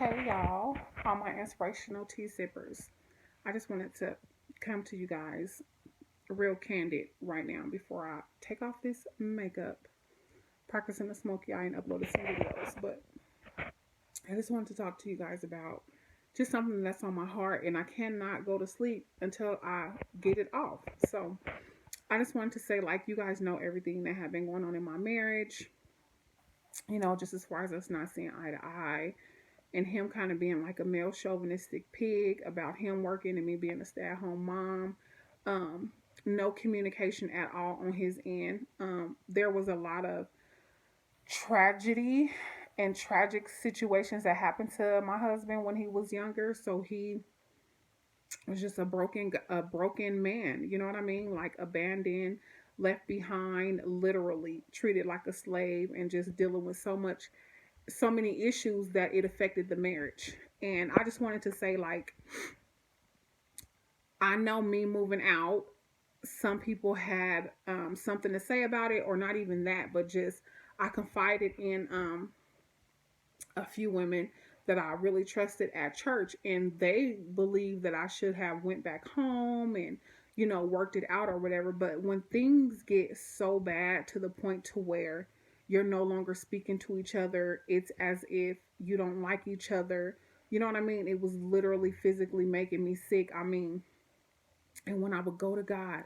Hey y'all, all my inspirational tea sippers. I just wanted to come to you guys real candid right now before I take off this makeup, practicing the smoky eye, and uploading some videos. But I just wanted to talk to you guys about just something that's on my heart, and I cannot go to sleep until I get it off. So I just wanted to say, like, you guys know everything that had been going on in my marriage, just as far as us not seeing eye to eye and him kind of being like a male chauvinistic pig about him working and me being a stay-at-home mom. Um, no communication at all on his end. There was a lot of tragedy and tragic situations that happened to my husband when he was younger. So he was just a broken man. You know what I mean? Like abandoned, left behind, literally treated like a slave, and just dealing with so many issues that it affected the marriage. And I just wanted to say, like, I know me moving out, some people had something to say about it, or not even that, but just I confided in a few women that I really trusted at church, and they believed that I should have went back home and worked it out or whatever. But when things get so bad to the point to where you're no longer speaking to each other, it's as if you don't like each other. You know what I mean? It was literally physically making me sick. I mean, and when I would go to God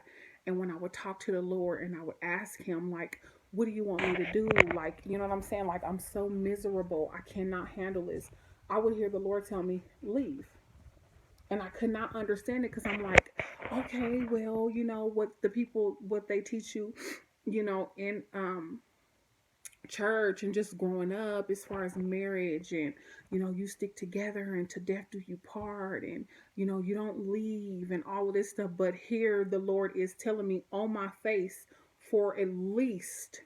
and when I would talk to the Lord and I would ask him, like, what do you want me to do? Like, you know what I'm saying? Like, I'm so miserable. I cannot handle this. I would hear the Lord tell me, leave. And I could not understand it because I'm like, okay, well, what the people, what they teach you, in church and just growing up as far as marriage, and you stick together and to death do you part, and you don't leave and all of this stuff. But here the Lord is telling me on my face for at least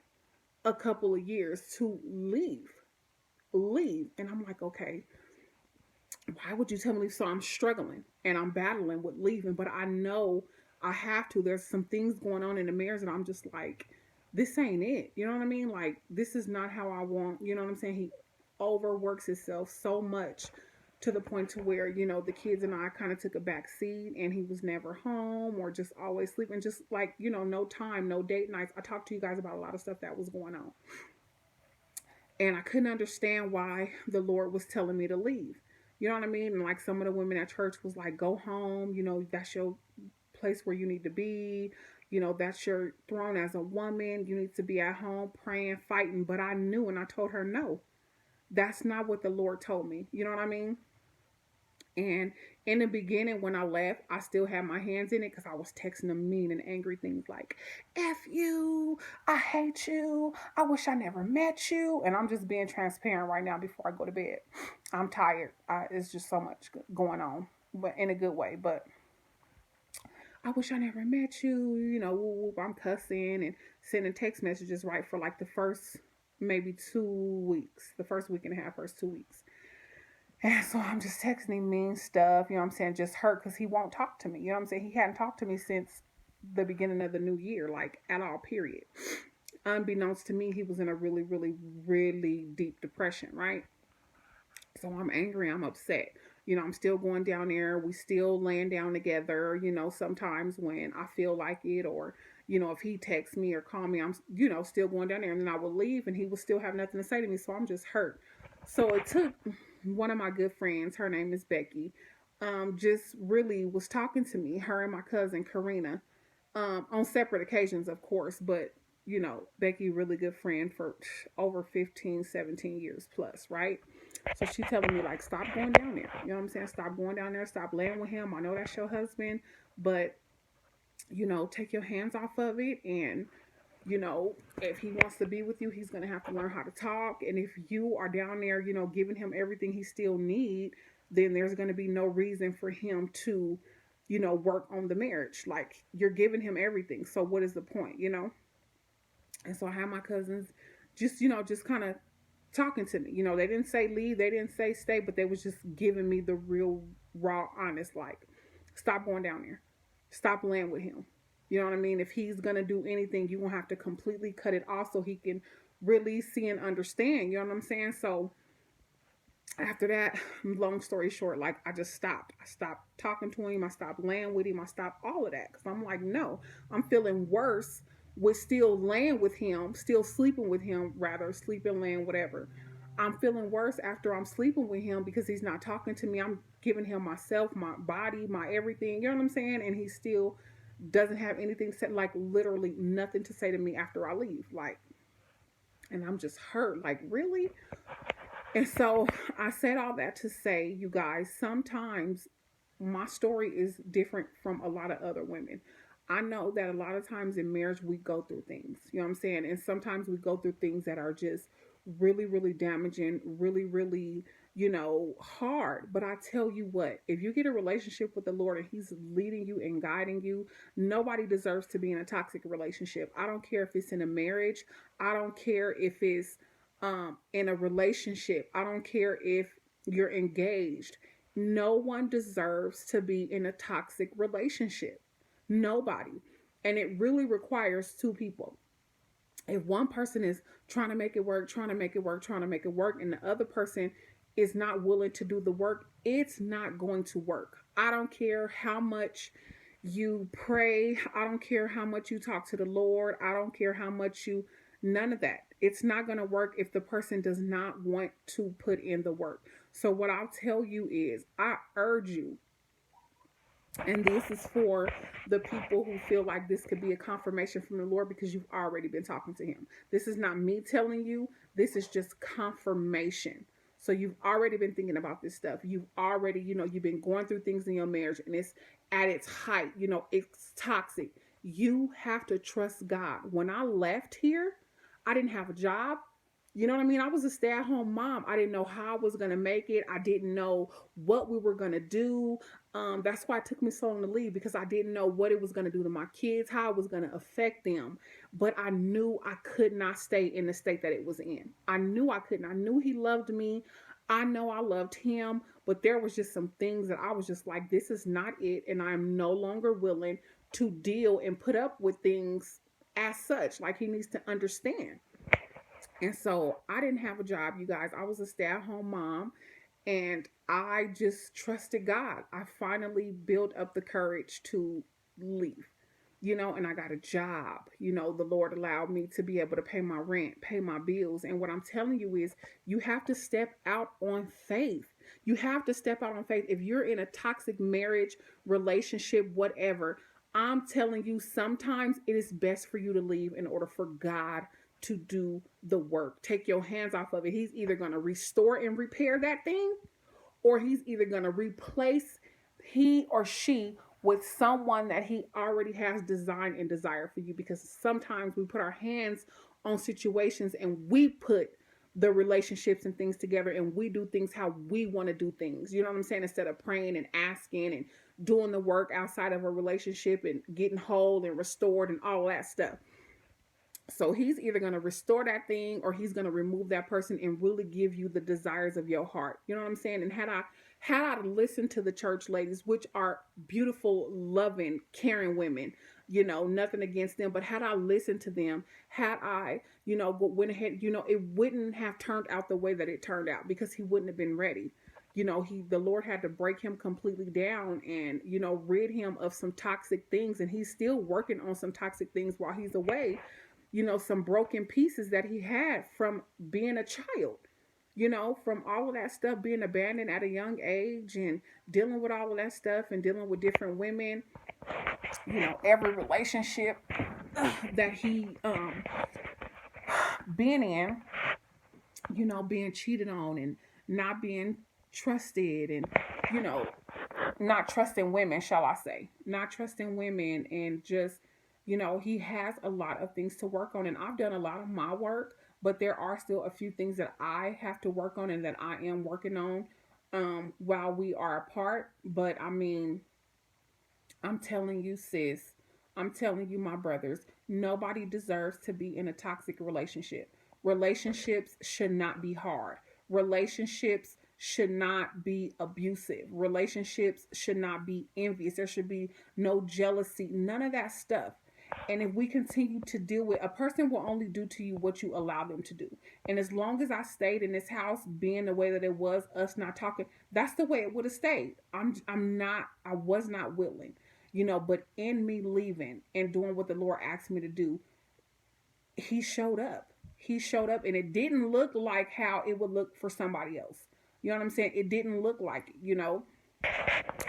a couple of years to leave. And I'm like, okay, why would you tell me? So I'm struggling and I'm battling with leaving, but I know I have to. There's some things going on in the marriage and I'm just like, this ain't it. You know what I mean? Like, this is not how I want. You know what I'm saying? He overworks himself so much to the point to where the kids and I kind of took a back seat, and he was never home or just always sleeping, just like no time, no date nights. I talked to you guys about a lot of stuff that was going on, and I couldn't understand why the Lord was telling me to leave. You know what I mean? And like some of the women at church was like, go home, that's your place where you need to be. That's your throne as a woman. You need to be at home praying, fighting. But I knew, and I told her, no, that's not what the Lord told me. You know what I mean? And in the beginning, when I left, I still had my hands in it because I was texting them mean and angry things like, F you, I hate you, I wish I never met you. And I'm just being transparent right now before I go to bed. I'm tired. It's just so much going on, but in a good way. But I wish I never met you, I'm cussing and sending text messages right for like the first maybe 2 weeks, the first week and a half, first 2 weeks. And so I'm just texting him mean stuff, you know what I'm saying, just hurt because he won't talk to me. You know what I'm saying? He hadn't talked to me since the beginning of the new year, like at all, period. Unbeknownst to me, he was in a really, really, really deep depression, right? So I'm angry, I'm upset. I'm still going down there. We still laying down together, sometimes when I feel like it, or, if he texts me or call me, I'm, still going down there. And then I would leave and he would still have nothing to say to me. So I'm just hurt. So it took one of my good friends, her name is Becky, just really was talking to me, her and my cousin Karina, on separate occasions, of course, but Becky, really good friend for over 15, 17 years plus, right? So she telling me, like, stop going down there. You know what I'm saying? Stop going down there. Stop laying with him. I know that's your husband, but take your hands off of it. And if he wants to be with you, he's gonna have to learn how to talk. And if you are down there, giving him everything he still need, then there's gonna be no reason for him to, work on the marriage. Like, you're giving him everything. So what is the point? And so I had my cousins just kind of talking to me. They didn't say leave, they didn't say stay, but they was just giving me the real, raw, honest, like, stop going down there. Stop laying with him. You know what I mean? If he's going to do anything, you're going to have to completely cut it off so he can really see and understand. You know what I'm saying? So After that, long story short, like I just stopped. I stopped talking to him. I stopped laying with him. I stopped all of that because I'm like, no, I'm feeling worse with still laying with him, still sleeping with him, rather sleeping, laying, whatever. I'm feeling worse after I'm sleeping with him because he's not talking to me. I'm giving him myself, my body, my everything. You know what I'm saying? And he still doesn't have anything to say, like literally nothing to say to me after I leave. Like, and I'm just hurt. Like, really? And so I said all that to say, you guys, sometimes my story is different from a lot of other women. I know that a lot of times in marriage we go through things, you know what I'm saying? And sometimes we go through things that are just really, really damaging, really, really, hard. But I tell you what, if you get a relationship with the Lord and He's leading you and guiding you, nobody deserves to be in a toxic relationship. I don't care if it's in a marriage, I don't care if it's in a relationship, I don't care if you're engaged. No one deserves to be in a toxic relationship. Nobody. And it really requires two people. If one person is trying to make it work, trying to make it work, trying to make it work, and the other person is not willing to do the work, it's not going to work. I don't care how much you pray. I don't care how much you talk to the Lord. I don't care how much you, none of that. It's not going to work if the person does not want to put in the work. So, what I'll tell you is, I urge you, and this is for the people who feel like this could be a confirmation from the Lord because you've already been talking to Him. This is not me telling you, this is just confirmation. So you've already been thinking about this stuff. You've already, you've been going through things in your marriage and it's at its height, it's toxic. You have to trust God. When I left here, I didn't have a job. You know what I mean? I was a stay at home mom. I didn't know how I was going to make it. I didn't know what we were going to do. That's why it took me so long to leave because I didn't know what it was going to do to my kids, how it was going to affect them. But I knew I could not stay in the state that it was in. I knew I couldn't. I knew He loved me. I know I loved Him. But there was just some things that I was just like, this is not it. And I'm no longer willing to deal and put up with things as such. Like, He needs to understand. And so I didn't have a job, you guys. I was a stay at home mom and I just trusted God. I finally built up the courage to leave, and I got a job. The Lord allowed me to be able to pay my rent, pay my bills. And what I'm telling you is, you have to step out on faith. You have to step out on faith. If you're in a toxic marriage, relationship, whatever, I'm telling you, sometimes it is best for you to leave in order for God to do the work. Take your hands off of it. He's either going to restore and repair that thing, or He's either going to replace he or she with someone that He already has designed and desired for you. Because sometimes we put our hands on situations and we put the relationships and things together and we do things how we want to do things. You know what I'm saying? Instead of praying and asking and doing the work outside of a relationship and getting whole and restored and all that stuff. So He's either going to restore that thing or He's going to remove that person and really give you the desires of your heart. You know what I'm saying? And had I listened to the church ladies, which are beautiful, loving, caring women, nothing against them, but had I listened to them, had I, went ahead, it wouldn't have turned out the way that it turned out because he wouldn't have been ready. The Lord had to break him completely down and, rid him of some toxic things. And He's still working on some toxic things while He's away, some broken pieces that he had from being a child, from all of that stuff, being abandoned at a young age and dealing with all of that stuff and dealing with different women, every relationship that he been in, being cheated on and not being trusted and, you know, not trusting women, shall I say, not trusting women, and just, he has a lot of things to work on. And I've done a lot of my work, but there are still a few things that I have to work on and that I am working on while we are apart. But I mean, I'm telling you, sis, I'm telling you, my brothers, nobody deserves to be in a toxic relationship. Relationships should not be hard. Relationships should not be abusive. Relationships should not be envious. There should be no jealousy, none of that stuff. And if we continue to deal with, a person will only do to you what you allow them to do. And as long as I stayed in this house being the way that it was, us not talking, that's the way it would have stayed. I was not willing, but in me leaving and doing what the Lord asked me to do, he showed up. He showed up, and it didn't look like how it would look for somebody else. You know what I'm saying? It didn't look like it.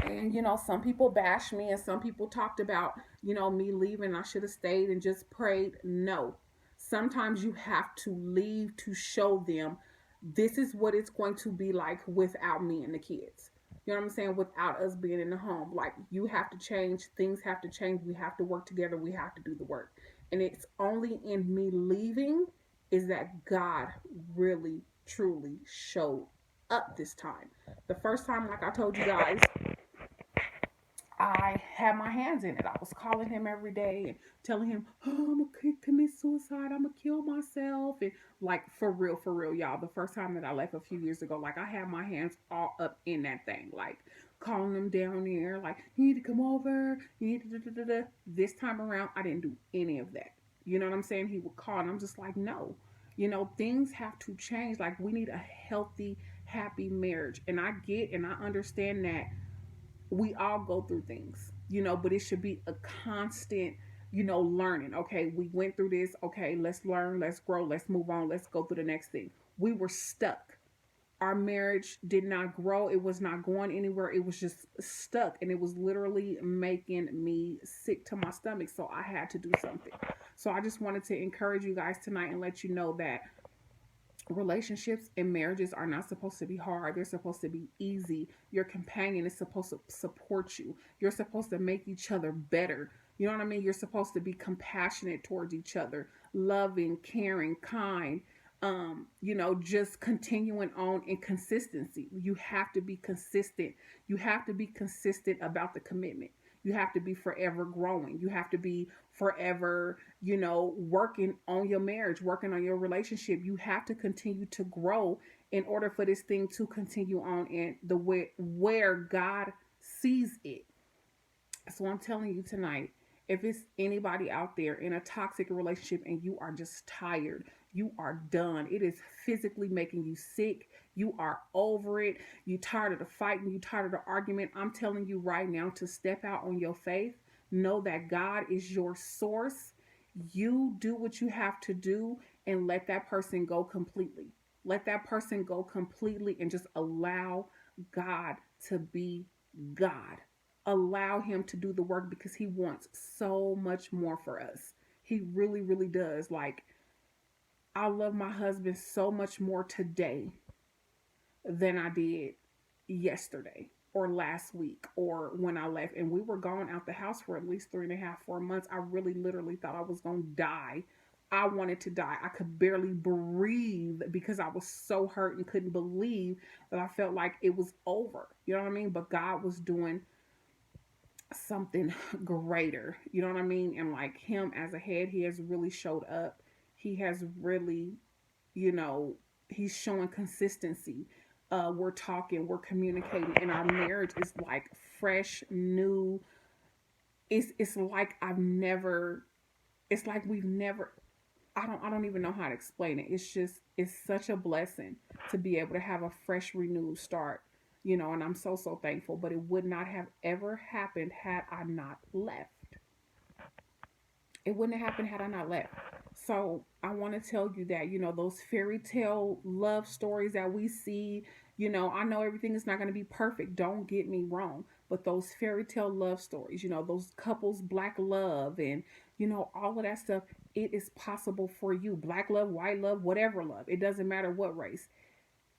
And some people bashed me, and some people talked about me leaving. I should have stayed and just prayed. No, sometimes you have to leave to show them this is what it's going to be like without me and the kids. You know what I'm saying? Without us being in the home, like, you have to change, things have to change, we have to work together, we have to do the work. And it's only in me leaving is that God really truly showed up this time. The first time, like I told you guys, I had my hands in it. I was calling him every day and telling him, "Oh, I'm gonna commit suicide. I'm gonna kill myself." And, like, for real, y'all. The first time that I left a few years ago, like, I had my hands all up in that thing, like calling them down there, like, "You need to come over. You need to." Da, da, da, da. This time around, I didn't do any of that. You know what I'm saying? He would call, and I'm just like, no. Things have to change. Like, we need a healthy, happy marriage. And I get and I understand that we all go through things, but it should be a constant, learning. Okay, we went through this. Okay, let's learn, let's grow, let's move on, let's go through the next thing. We were stuck. Our marriage did not grow. It was not going anywhere. It was just stuck. And it was literally making me sick to my stomach. So I had to do something. So I just wanted to encourage you guys tonight and let you know that relationships and marriages are not supposed to be hard. They're supposed to be easy. Your companion is supposed to support you. You're supposed to make each other better. You know what I mean? You're supposed to be compassionate towards each other, loving, caring, kind. Just continuing on in consistency. You have to be consistent. You have to be consistent about the commitment. You have to be forever growing. You have to be forever, working on your marriage, working on your relationship. You have to continue to grow in order for this thing to continue on in the way where God sees it. So I'm telling you tonight, if it's anybody out there in a toxic relationship and you are just tired, you are done. It is physically making you sick. You are over it. You tired of the fighting. You tired of the argument. I'm telling you right now to step out on your faith. Know that God is your source. You do what you have to do and let that person go completely. Let that person go completely and just allow God to be God. Allow him to do the work because he wants so much more for us. He really, really does. Like, I love my husband so much more today than I did yesterday or last week or when I left. And we were gone out the house for at least 3.5, 4 months. I really literally thought I was going to die. I wanted to die. I could barely breathe because I was so hurt and couldn't believe that I felt like it was over. You know what I mean? But God was doing something greater. You know what I mean? And, like, him as a head, he has really showed up. He has really, you know, he's showing consistency. We're talking, we're communicating, and our marriage is like fresh, new. It's like I've never. It's like we've never. I don't even know how to explain it. It's such a blessing to be able to have a fresh, renewed start. And I'm so so thankful. But it would not have ever happened had I not left. It wouldn't have happened had I not left. So I want to tell you that, those fairy tale love stories that we see, I know everything is not going to be perfect. Don't get me wrong. But those fairy tale love stories, those couples, black love, and, all of that stuff, it is possible for you. Black love, white love, whatever love. It doesn't matter what race.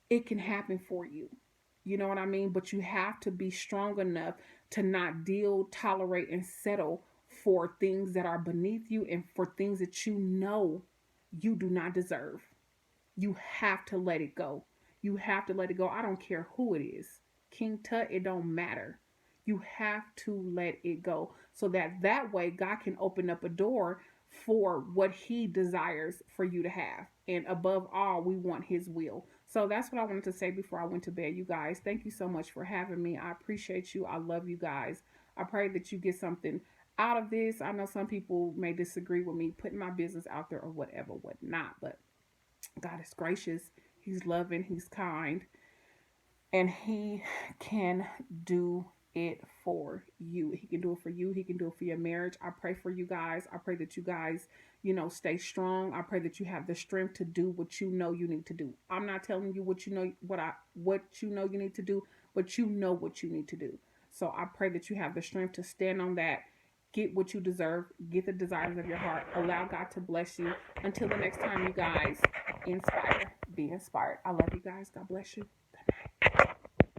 It can happen for you. You know what I mean? But you have to be strong enough to not deal, tolerate, and settle for things that are beneath you and for things that you do not deserve. You have to let it go. You have to let it go. I don't care who it is. King Tut, it don't matter. You have to let it go so that way God can open up a door for what he desires for you to have. And above all, we want his will. So that's what I wanted to say before I went to bed. You guys, thank you so much for having me. I appreciate you. I love you guys. I pray that you get something out of this, I know some people may disagree with me putting my business out there or whatever, whatnot, but God is gracious. He's loving. He's kind, and He can do it for you. He can do it for you. He can do it for your marriage. I pray for you guys. I pray that you guys, stay strong. I pray that you have the strength to do what you know you need to do. I'm not telling you what you know what you know you need to do, but you know what you need to do. So I pray that you have the strength to stand on that. Get what you deserve. Get the desires of your heart. Allow God to bless you. Until the next time, you guys, inspire. Be inspired. I love you guys. God bless you.